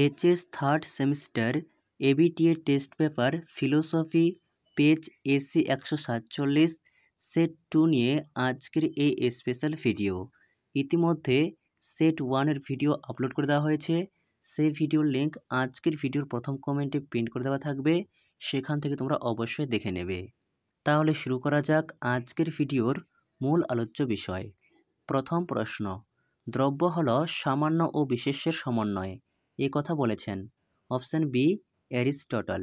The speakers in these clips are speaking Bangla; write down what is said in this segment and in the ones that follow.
HS third semester ABTA test paper philosophy page AC 147 set 2 নিয়ে আজকের এই স্পেশাল ভিডিও। ইতিমধ্যে সেট 1-এর ভিডিও আপলোড করে দেওয়া হয়েছে। সেই ভিডিওর লিঙ্ক আজকের ভিডিওর প্রথম কমেন্টে পিন করে দেওয়া থাকবে, সেখান থেকে তোমরা অবশ্যই দেখে নেবে। তাহলে শুরু করা যাক আজকের ভিডিওর মূল আলোচ্য বিষয়। প্রথম প্রশ্ন, দ্রব্য হল সামান্য ও বিশেষ্যের সমন্বয়, এ কথা বলেছেন অপশন বি অ্যারিস্টটল।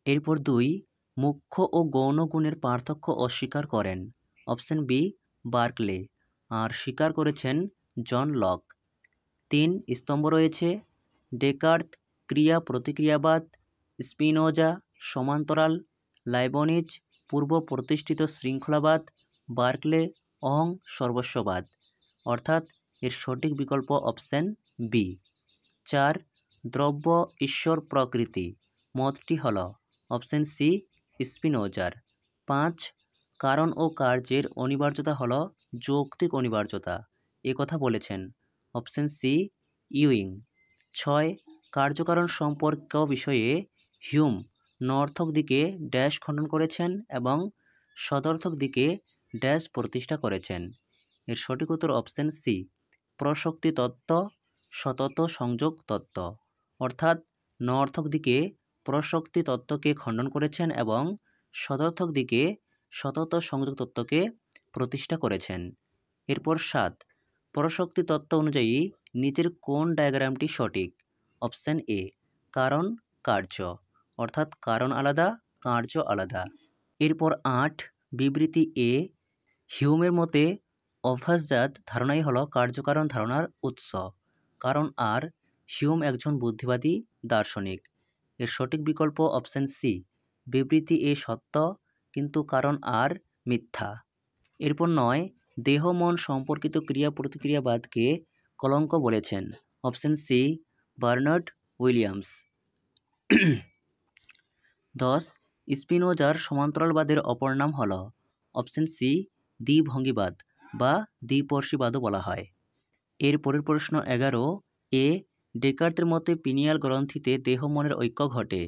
এরপর 2, মুখ্য ও গৌণ গুণের পার্থক্য অস্বীকার করেন অপশন বি বার্কলে, আর স্বীকার করেছেন জন লক। 3 স্তম্ভ রয়েছে, ডেকার্ত ক্রিয়া প্রতিক্রিয়াবাদ, স্পিনোজা সমান্তরাল, লাইবনিজ পূর্ব প্রতিষ্ঠিত শৃঙ্খলাবাদ, বার্কলে অহং সর্বস্ববাদ, অর্থাৎ এর সঠিক বিকল্প অপশন বি। 4 দ্রব্য ঈশ্বর প্রকৃতি মতটি হল অপশন সি স্পিনোজার। 5 কারণ ও কার্যের অনিবার্যতা হল যৌক্তিক অনিবার্যতা, এ কথা বলেছেন অপশন সি ইউইং। 6 কার্যকারণ সম্পর্ক বিষয়ে হিউম নর্থক দিকে ড্যাশ খণ্ডন করেছেন এবং সদর্থক দিকে ড্যাশ প্রতিষ্ঠা করেছেন, এর সঠিক উত্তর অপশন সি প্রশক্তি তত্ত্ব সতত সংযোগ তত্ত্ব, অর্থাৎ নর্থক দিকে প্রশক্তি তত্ত্বকে খণ্ডন করেছেন এবং সদর্থক দিকে সতত সংযোগ তত্ত্বকে প্রতিষ্ঠা করেছেন। এরপর 7 প্রশক্তি তত্ত্ব অনুযায়ী নিচের কোন ডায়াগ্রামটি সঠিক? অপশন এ কারণ কার্য, অর্থাৎ কারণ আলাদা কার্য আলাদা। এরপর 8 বিবৃতি এ হিউমের মতে অভ্যাসজাত ধারণাই হলো কার্যকারণ ধারণার উৎস, কারণ আর হিউম একজন বুদ্ধিবাদী দার্শনিক, এর সঠিক বিকল্প অপশন সি বিবৃতি এ সত্য কিন্তু কারণ আর মিথ্যা। এরপর 9 দেহ মন সম্পর্কিত ক্রিয়া প্রতিক্রিয়াবাদকে কলঙ্ক বলেছেন অপশন সি বার্নার্ড উইলিয়ামস। 10 স্পিনোজার সমান্তরালবাদের অপর নাম হল অপশন সি দ্বিভঙ্গিবাদ বা দ্বিপর্শীবাদও বলা হয়। এর পরের প্রশ্ন 11 এ ডেকার্তের মতে পিনিয়াল গ্রন্থিতে দেহ মনের ঐক্য ঘটে।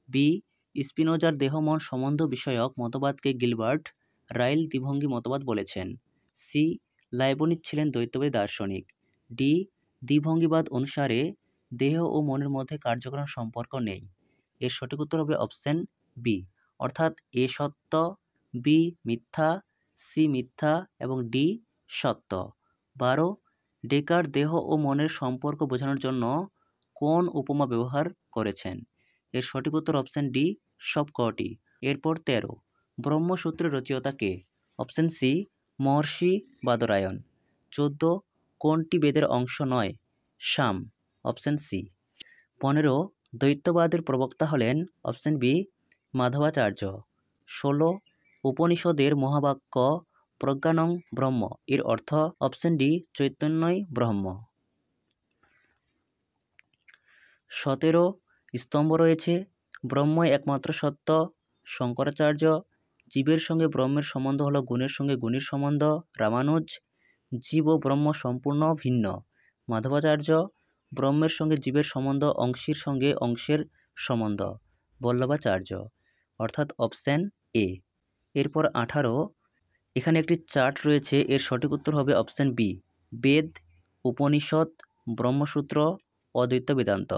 বি স্পিনোজার দেহ মন সম্বন্ধ বিষয়ক মতবাদকে গিলবার্ট রাইল দ্বিভঙ্গি মতবাদ বলেছেন। সি লাইবনিজ ছিলেন দ্বৈতবাদী দার্শনিক। ডি দ্বিভঙ্গিবাদ অনুসারে দেহ ও মনের মধ্যে কার্যকারণ সম্পর্ক নেই, এর সঠিক উত্তর হবে অপশন বি, অর্থাৎ এ সত্য, বি মিথ্যা, সি মিথ্যা এবং ডি সত্য। 12 ডেকার্ট দেহ ও মনের সম্পর্ক বোঝানোর জন্য কোন উপমা ব্যবহার করেছেন? এর সঠিক উত্তর অপশন ডি সবকটি। এরপর 13 ব্রহ্মসূত্রের রচয়িতা কে? অপশন সি মহর্ষি বাদরায়ণ। 14 কোনটি বেদের অংশ নয়? সাম, অপশন সি। 15 দ্বৈতবাদের প্রবক্তা হলেন অপশন বি মাধবাচার্য। 16 উপনিষদের মহাবাক্য প্রজ্ঞানং ব্রহ্ম, এর অর্থ অপশন ডি চৈতন্যই ব্রহ্ম। 17 স্তম্ভ রয়েছে, ব্রহ্মই একমাত্র সত্য শঙ্করাচার্য। জীবের সঙ্গে ব্রহ্মের সম্বন্ধ হলো গুণের সঙ্গে গুণের সম্বন্ধ রামানুজ। জীব ও ব্রহ্ম সম্পূর্ণ ভিন্ন মাধবাচার্য। ব্রহ্মের সঙ্গে জীবের সম্বন্ধ অংশীর সঙ্গে অংশের সম্বন্ধ বল্লভাচার্য, অর্থাৎ অপশন এ। এরপর 18 এখানে একটি চার্ট রয়েছে, এর সঠিক উত্তর হবে অপশন বি বেদ, উপনিষদ, ব্রহ্মসূত্র, অদ্বৈত বেদান্ত,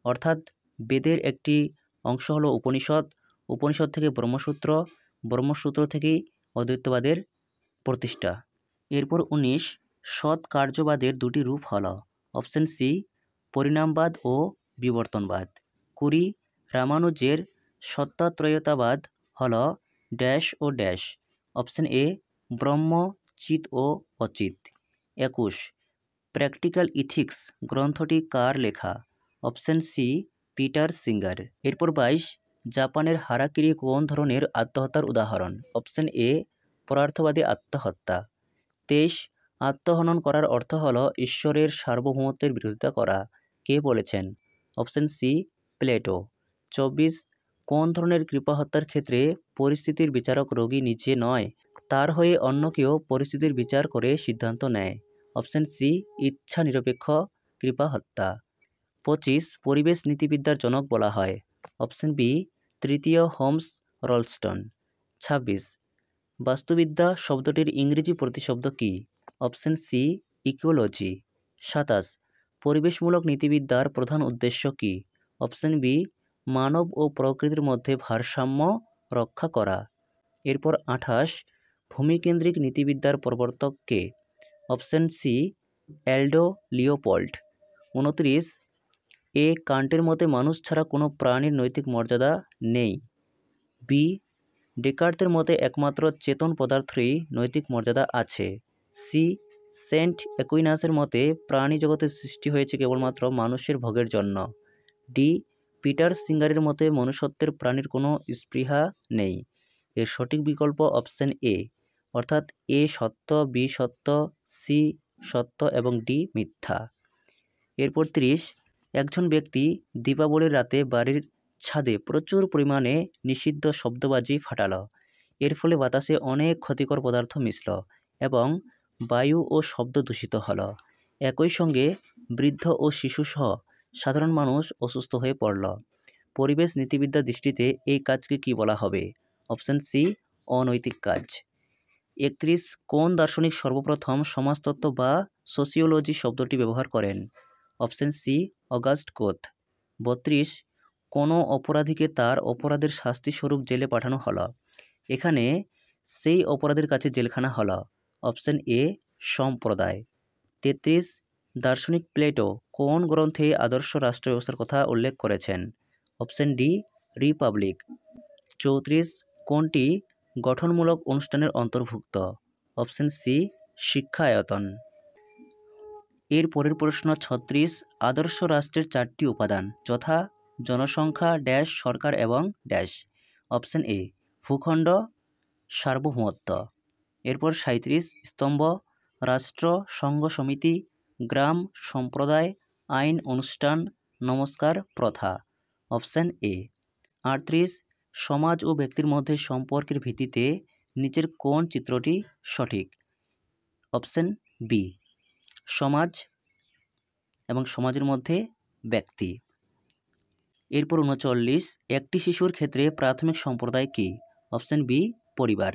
অর্থাৎ বেদের একটি অংশ হলো উপনিষদ, উপনিষদ থেকে ব্রহ্মসূত্র, ব্রহ্মসূত্র থেকেই অদ্বৈতবাদের প্রতিষ্ঠা। এরপর 19 সৎ কার্যবাদের দুটি রূপ হল অপশন সি পরিণামবাদ ও বিবর্তনবাদ। 20 রামানুজের সত্তাত্রয়তাবাদ হল ড্যাশ ও ড্যাশ, অপশন এ ব্রহ্ম চিৎ ও অচিৎ। 21 প্র্যাকটিক্যাল ইথিক্স গ্রন্থটি কার লেখা? Option C Peter Singer. এরপর 22 জাপানের হারাকিরি কোন ধরনের আত্মহত্যার উদাহরণ? অপশন এ পরার্থবাদী আত্মহত্যা। 23 আত্মহনন করার অর্থ হল ঈশ্বরের সার্বভৌমত্বের বিরোধিতা করা, কে বলেছেন? Option C Plato. 24 কোন ধরনের কৃপাহত্যার ক্ষেত্রে পরিস্থিতির বিচারক রোগী নিজে নয়, তার হয়ে অন্য কেউ পরিস্থিতির বিচার করে সিদ্ধান্ত নেয়? অপশন সি ইচ্ছা নিরপেক্ষ কৃপাহত্যা। 25 পরিবেশ নীতিবিদ্যার জনক বলা হয়? অপশন বি তৃতীয় হোমস রলস্টন। 26 বাস্তুবিদ্যা শব্দটির ইংরেজি প্রতিশব্দ কী? Option C ecology. 27 পরিবেশমূলক নীতিবিদ্যার প্রধান উদ্দেশ্য কী? অপশন বি মানব ও প্রকৃতির মধ্যে ভারসাম্য রক্ষা করা। এরপর 28 ভূমিকেন্দ্রিক নীতিবিদ্যার প্রবর্তক কে? Option C Aldo Leopold. 29 এ কান্টের মতে মানুষ ছাড়া কোনো প্রাণীর নৈতিক মর্যাদা নেই। বি ডেকার্তের মতে একমাত্র চেতন পদার্থেরই নৈতিক মর্যাদা আছে। সি সেন্ট অ্যাকুইনাসের মতে প্রাণী জগতের সৃষ্টি হয়েছে কেবলমাত্র মানুষের ভোগের জন্য। ডি পিটার সিঙ্গারের মতে মনুষ্যত্বের প্রাণীর কোনো স্পৃহা নেই। এর সঠিক বিকল্প অপশন এ, অর্থাৎ এ সত্য, বি সত্য, সি সত্য এবং ডি মিথ্যা। এরপর 30 একজন ব্যক্তি দীপাবলির রাতে বাড়ির ছাদে প্রচুর পরিমাণে নিষিদ্ধ শব্দবাজি ফাটালো। এর ফলে বাতাসে অনেক ক্ষতিকর পদার্থ মিশল এবং বায়ু ও শব্দ দূষিত হলো। একই সঙ্গে বৃদ্ধ ও শিশুসহ সাধারণ মানুষ অসুস্থ হয়ে পড়ল। পরিবেশ নীতিবিদ্যার দৃষ্টিতে এই কাজকে কি বলা হবে? অপশন সি অনৈতিক কাজ। 31 কোন দার্শনিক সর্বপ্রথম সমাজতত্ত্ব বা সোসিওলজি শব্দটি ব্যবহার করেন? Option C August কোত। 32 কোনো অপরাধীকে তার অপরাধের শাস্তিস্বরূপ জেলে পাঠানো হলো। এখানে সেই অপরাধের কাছে জেলখানা হলো। অপশন এ সম্প্রদায়। 33 দার্শনিক প্লেটো কোন গ্রন্থে আদর্শ রাষ্ট্র ব্যবস্থার কথা উল্লেখ করেছেন? Option D Republic. 34 কোনটি গঠনমূলক অনুষ্ঠানের অন্তর্ভুক্ত? Option C Shikshayatan. এর পরের প্রশ্ন 36 আদর্শ রাষ্ট্রের 4টি উপাদান যথা জনসংখ্যা ড্যাশ সরকার এবং ড্যাশ। অপশন এ ভূখণ্ড সার্বভৌমত্ব। এরপর 37 স্তম্ভ রাষ্ট্র সংঘ সমিতি গ্রাম সম্প্রদায় আইন অনুষ্ঠান নমস্কার প্রথা। Option A. 38 সমাজ ও ব্যক্তির মধ্যে সম্পর্কের ভিত্তিতে নিচের কোন চিত্রটি সঠিক? অপশন বি সমাজ এবং সমাজের মধ্যে ব্যক্তি। এরপর 39 একটি শিশুর ক্ষেত্রে প্রাথমিক সম্প্রদায় কি? অপশন বি পরিবার।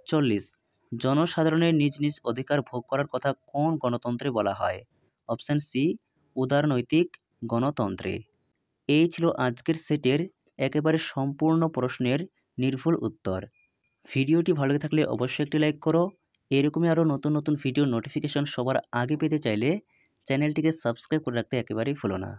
40 জনসাধারণের নিজ নিজ অধিকার ভোগ করার কথা কোন গণতন্ত্রে বলা হয়? অপশন সি উদারনৈতিক গণতন্ত্রে। এই ছিল আজকের সেটের একেবারে সম্পূর্ণ প্রশ্নের নির্ভুল উত্তর। ভিডিওটি ভালো লেগে থাকলে অবশ্যই একটি লাইক করো। এরকমই আরও নতুন নতুন ভিডিও নোটিফিকেশন সবার আগে পেতে চাইলে চ্যানেলটিকে সাবস্ক্রাইব করে রাখতে একেবারেই ভুলো না।